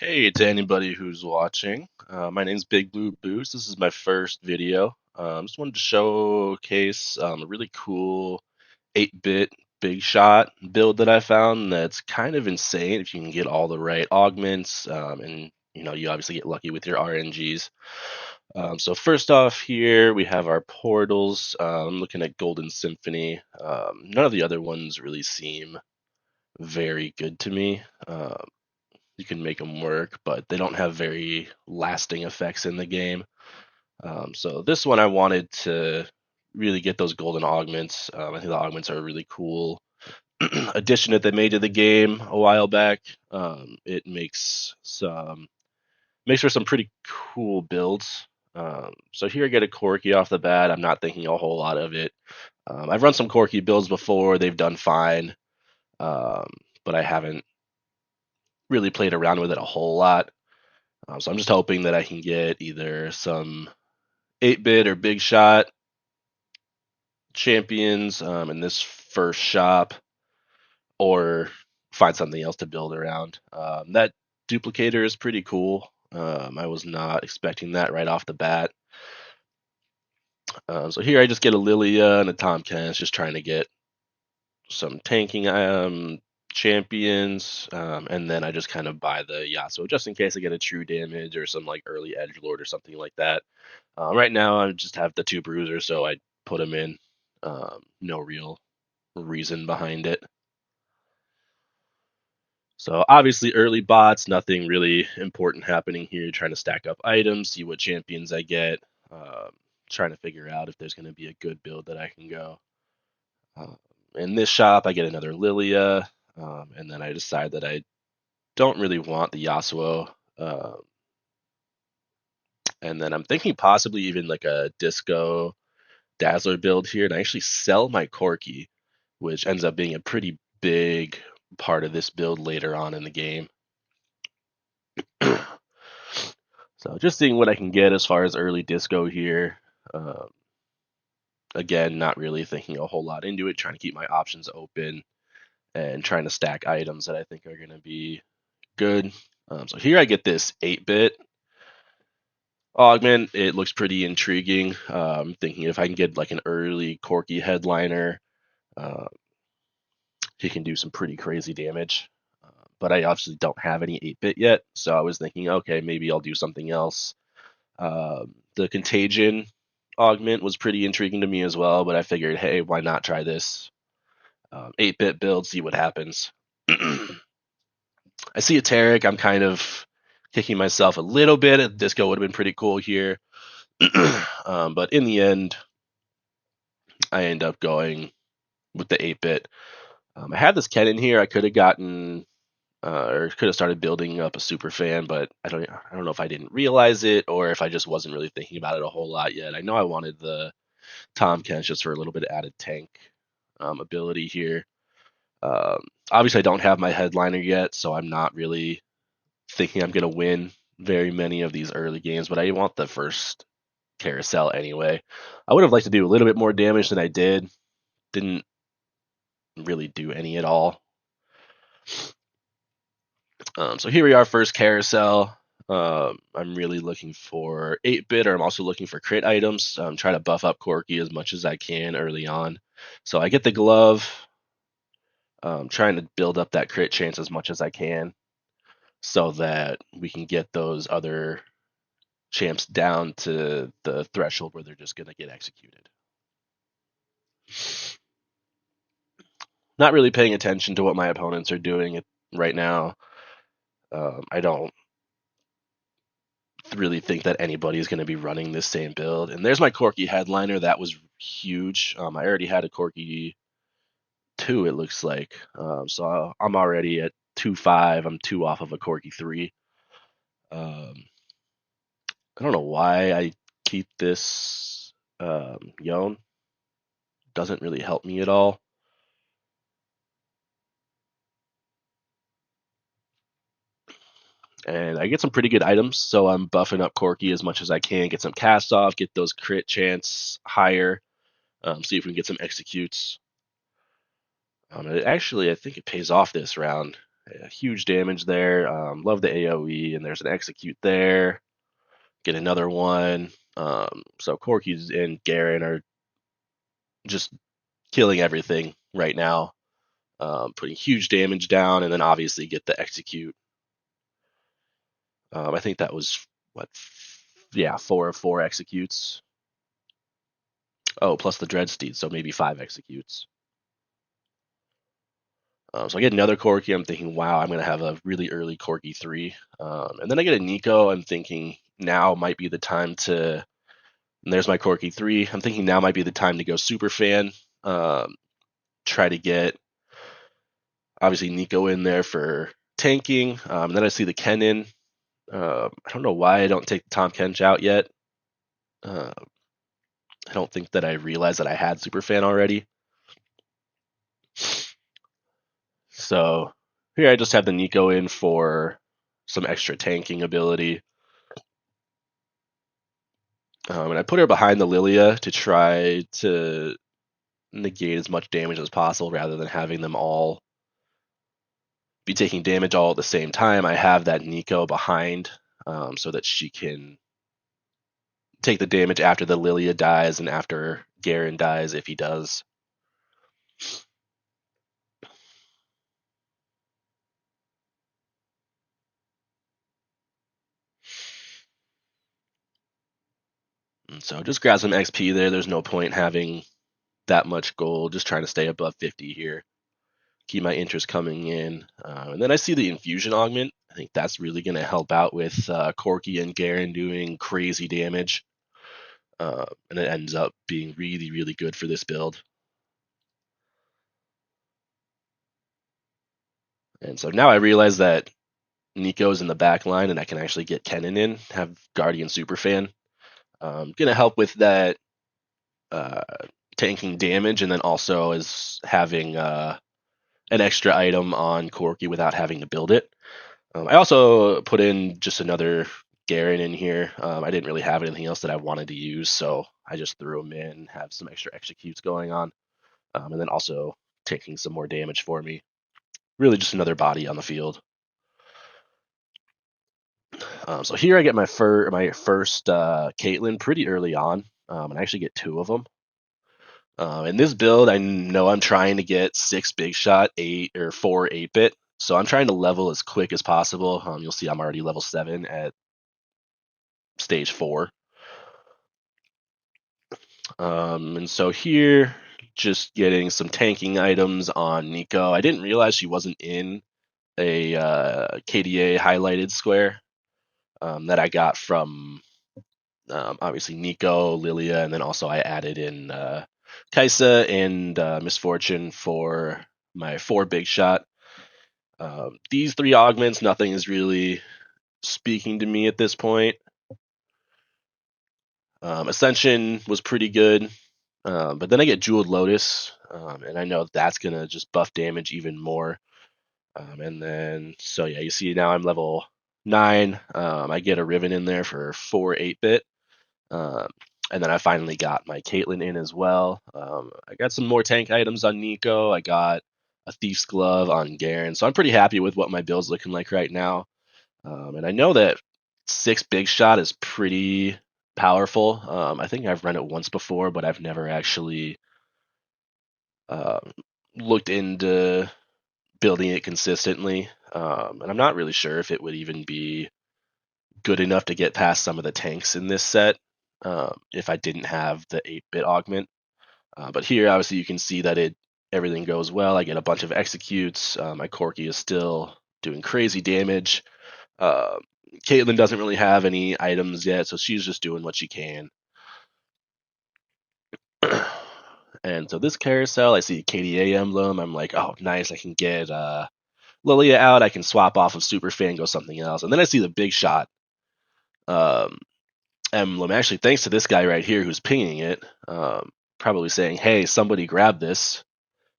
Hey to anybody who's watching. My name's Big Blue Boost. This is my first video. Just wanted to showcase a really cool 8-bit big shot build that I found that's kind of insane if you can get all the right augments and you obviously get lucky with your RNGs. So first off here we have our portals. I'm looking at Golden Symphony. None of the other ones really seem very good to me. You can make them work, but they don't have very lasting effects in the game. So this one I wanted to really get those golden augments. I think the augments are a really cool addition that they made to the game a while back. It makes for some pretty cool builds. So here I get a Corki off the bat. I'm not thinking a whole lot of it. I've run some Corki builds before. They've done fine, um, but I haven't really played around with it a whole lot. So I'm just hoping that I can get either some 8-bit or big shot champions in this first shop, or find something else to build around. That duplicator is pretty cool. I was not expecting that right off the bat. So here I just get a Lilia and a Tomcat, just trying to get some tanking champions, and then I just kind of buy the Yasuo just in case I get a true damage or some like early edge lord or something like that. Right now, I just have the two bruisers, so I put them in. No real reason behind it. So obviously, early bots, nothing really important happening here. Trying to stack up items, see what champions I get. Um, Trying to figure out if there's going to be a good build that I can go. Uh, in this shop, I get another Lilia, and then I decide that I don't really want the Yasuo. And then I'm thinking possibly even like a Disco Dazzler build here, and I actually sell my Corki, which ends up being a pretty big part of this build later on in the game. So just seeing what I can get as far as early disco here. Um, Again, not really thinking a whole lot into it, trying to keep my options open and trying to stack items that I think are going to be good. So here I get this 8-bit augment. It looks pretty intriguing. Thinking if I can get like an early Corky headliner, uh, he can do some pretty crazy damage. But I obviously don't have any 8-bit yet, so I was thinking, okay, maybe I'll do something else. The Contagion augment was pretty intriguing to me as well, but I figured, hey, why not try this 8-bit build, see what happens. I see a Tarek. I'm kind of kicking myself a little bit. Disco would have been pretty cool here. But in the end, I end up going with the 8-bit. I had this Ken in here. I could have gotten or could have started building up a super fan, but I don't know if I didn't realize it or if I just wasn't really thinking about it a whole lot yet. I know I wanted the Tom Kent just for a little bit of added tank ability here. Um, Obviously, I don't have my headliner yet, so I'm not really thinking I'm going to win very many of these early games, but I want the first carousel anyway. I would have liked to do a little bit more damage than I did. Didn't really do any at all. So here we are, first carousel. I'm really looking for 8-bit, or I'm also looking for crit items. Try to buff up Corky as much as I can early on. So I get the glove, trying to build up that crit chance as much as I can so that we can get those other champs down to the threshold where they're just going to get executed. Not really paying attention to what my opponents are doing right now. I don't really think that anybody is going to be running this same build. And there's my Corky headliner. That was huge. I already had a Corky 2, it looks like. So I'm already at 2-5. I'm 2 off of a Corky 3. Um, I don't know why I keep this Yon. Doesn't really help me at all. And I get some pretty good items, so I'm buffing up Corky as much as I can, get some cast off, get those crit chance higher, see if we can get some executes. Actually, I think it pays off this round. huge damage there. Love the AoE, and there's an execute there. Get another one. So Corki and Garen are just killing everything right now, putting huge damage down, and then obviously get the execute. I think that was what, yeah, 4 of 4 executes. Oh, plus the Dreadsteed, so maybe 5 executes. So I get another Corki. I'm thinking, wow, I'm going to have a really early Corki 3. And then I get a Nico. I'm thinking now might be the time to. And there's my Corki 3. I'm thinking now might be the time to go Super Fan. Try to get, obviously, Nico in there for tanking. And then I see the Kennen. I don't know why I don't take Tom Kench out yet. Uh, I don't think that I realized that I had Super Fan already. So here I just have the Nico in for some extra tanking ability. And I put her behind the Lilia to try to negate as much damage as possible rather than having them all be taking damage all at the same time. I have that Nico behind so that she can take the damage after the Lilia dies and after Garen dies if he does. And so just grab some XP there. There's no point having that much gold. Just trying to stay above 50 here. Keep my interest coming in. And then I see the infusion augment. I think that's really going to help out with Corki and Garen doing crazy damage. And it ends up being really, really good for this build. And so now I realize that Nico's in the back line and I can actually get Kennen in, have Guardian Superfan. Gonna help with that uh, tanking damage, and then also is having an extra item on Corki without having to build it. I also put in just another Garen in here. I didn't really have anything else that I wanted to use, so I just threw him in, have some extra executes going on, and then also taking some more damage for me. Really just another body on the field. So here I get my first Caitlyn pretty early on, and I actually get 2 of them. In this build, I know I'm trying to get 6 big shot, 8 or 4 8-bit. So I'm trying to level as quick as possible. You'll see I'm already level 7 at stage 4. And so here, just getting some tanking items on Nico. I didn't realize she wasn't in a KDA highlighted square that I got from obviously Nico, Lilia, and then also I added in Kaisa and Misfortune for my 4 big shot. These 3 augments, nothing is really speaking to me at this point. Ascension was pretty good, but then I get Jeweled Lotus, and I know that's going to just buff damage even more. And then, so yeah, you see now I'm level 9. I get a Riven in there for 4 8-bit. And then I finally got my Caitlyn in as well. I got some more tank items on Nico. I got a Thief's Glove on Garen. So I'm pretty happy with what my build's looking like right now. And I know that 6 big shot is pretty powerful. I think I've run it once before, but I've never actually uh, looked into building it consistently. And I'm not really sure if it would even be good enough to get past some of the tanks in this set if I didn't have the 8-bit augment. But here, obviously, you can see that everything goes well. I get a bunch of executes. My Corki is still doing crazy damage. Uh, Caitlyn doesn't really have any items yet, so she's just doing what she can. And so this carousel, I see KDA emblem. I'm like, oh, nice. I can get Lilia out. I can swap off of Superfan, go something else. And then I see the big shot um, emblem. Actually, thanks to this guy right here who's pinging it, probably saying, hey, somebody grab this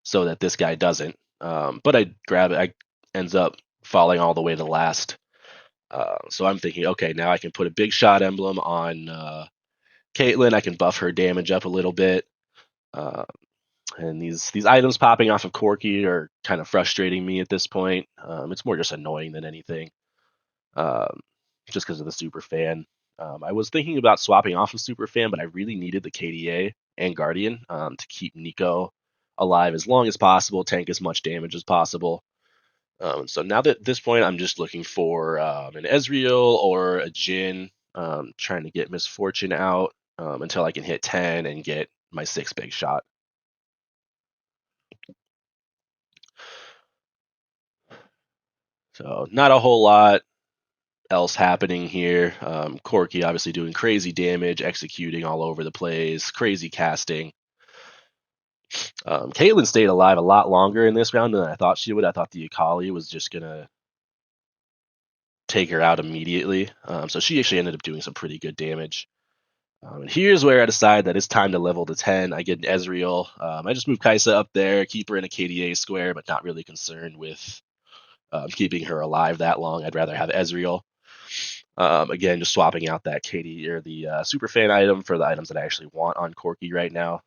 so that this guy doesn't. But I grab it. I ends up falling all the way to last. So I'm thinking, okay, now I can put a big shot emblem on Caitlyn. I can buff her damage up a little bit. Uh, And these items popping off of Corki are kind of frustrating me at this point. It's more just annoying than anything, um, just because of the super fan. I was thinking about swapping off of super fan, but I really needed the KDA and Guardian to keep Nico alive as long as possible, tank as much damage as possible. So now that at this point, I'm just looking for an Ezreal or a Jhin, trying to get Misfortune out until I can hit 10 and get my 6 big shot. So not a whole lot else happening here. Corki obviously doing crazy damage, executing all over the place, crazy casting. Caitlyn stayed alive a lot longer in this round than I thought she would. I thought the Akali was just gonna take her out immediately. So she actually ended up doing some pretty good damage. And here's where I decide that it's time to level to 10. I get an Ezreal. I just move Kaisa up there, keep her in a KDA square, but not really concerned with keeping her alive that long. I'd rather have Ezreal. Again, just swapping out that KD or the super fan item for the items that I actually want on Corki right now.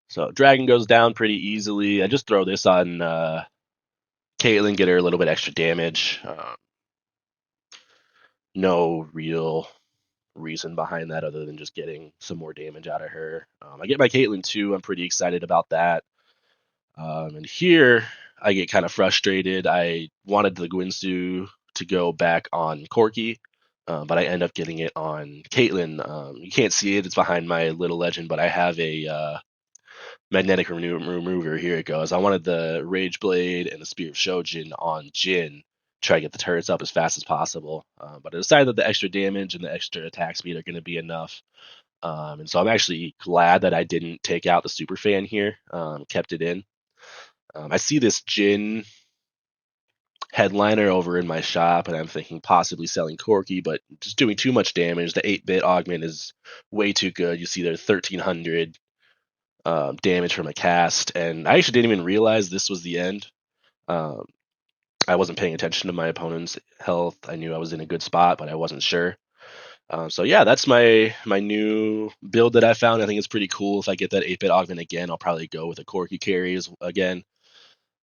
So Dragon goes down pretty easily. I just throw this on Caitlyn, get her a little bit extra damage. No real reason behind that other than just getting some more damage out of her. I get my Caitlyn too. I'm pretty excited about that. And here I get kind of frustrated. I wanted the Gwynsu to go back on Corki, but I end up getting it on Caitlyn. You can't see it; it's behind my little legend, but I have a magnetic remover. Here it goes. I wanted the Rage Blade and the Spear of Shojin on Jhin. Try to get the turrets up as fast as possible, but I decided that the extra damage and the extra attack speed are going to be enough. And so I'm actually glad that I didn't take out the super fan here, kept it in. I see this Jhin headliner over in my shop, and I'm thinking possibly selling Corki, but just doing too much damage. The 8-bit augment is way too good. You see there 1300 damage from a cast, and I actually didn't even realize this was the end. Um, I wasn't paying attention to my opponent's health. I knew I was in a good spot, but I wasn't sure. So yeah, that's my new build that I found. I think it's pretty cool. If I get that 8-bit augment again, I'll probably go with a Corki carries again.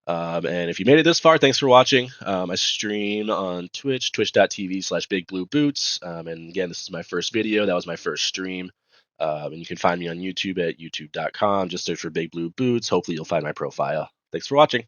And if you made it this far, thanks for watching. I stream on Twitch, twitch.tv/bigblueboots. And again, this is my first video. That was my first stream. And you can find me on YouTube at youtube.com. Just search for Big Blue Boots. Hopefully you'll find my profile. Thanks for watching.